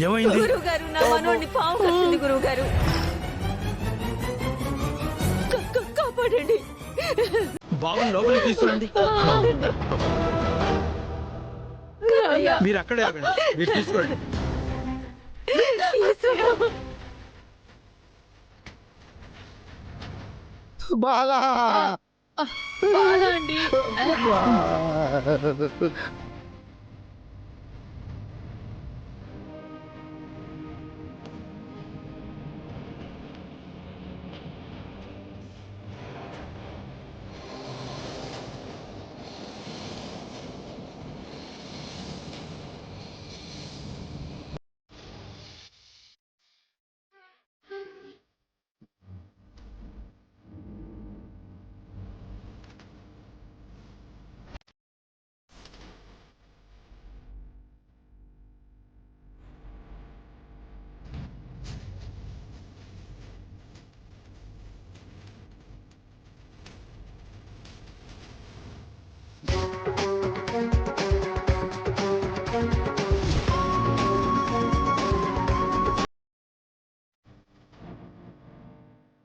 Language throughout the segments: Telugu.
ఏమైంది? గురువుగారు, నా మనోడిని పాము కరిచింది గురువుగారు. కాపాడండి. బాబుని లోపలికి తీసుకురండి. మీరు అక్కడే ఆగండి, మీరు తీసుకురండి. బాలా అండి.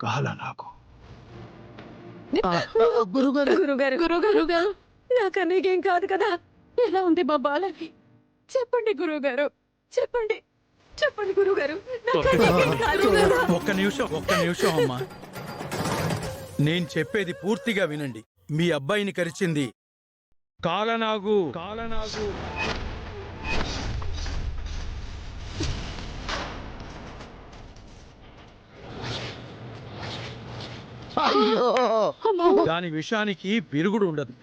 కాలా నాకు గురువుగారు, నాకు అనేకేం కాదు కదా. ఎలా ఉంది మా బాలకి? చెప్పండి గురువుగారు, చెప్పండి చెప్పండి గురువుగారు. ఒక్క నిమిషం అమ్మా. నేను చెప్పేది పూర్తిగా వినండి. మీ అబ్బాయిని కరిచింది కాలనాగు. దాని విషానికి విరుగుడు ఉండదు.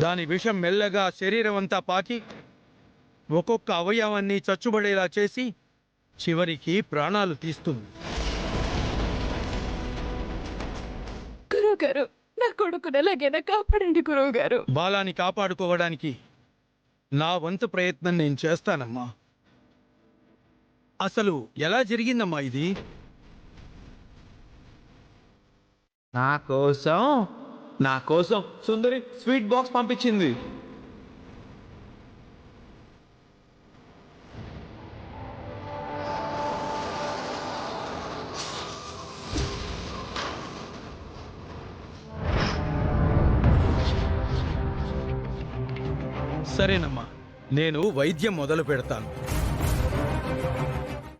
దాని విషం మెల్లగా శరీరం అంతా పాకి ఒక్కొక్క అవయవాన్ని చచ్చుబడేలా చేసి చివరికి ప్రాణాలు తీస్తుంది. గురువుగారు, నా కొడుకుని ఎలాగైనా కాపాడండి గురువుగారు. బాలాని కాపాడుకోవడానికి నా వంతు ప్రయత్నం నేను చేస్తానమ్మా. అసలు ఎలా జరిగిందమ్మా ఇది? నా కోసం సుందరి స్వీట్ బాక్స్ పంపించింది. సరేనమ్మా, నేను వైద్యం మొదలు పెడతాను.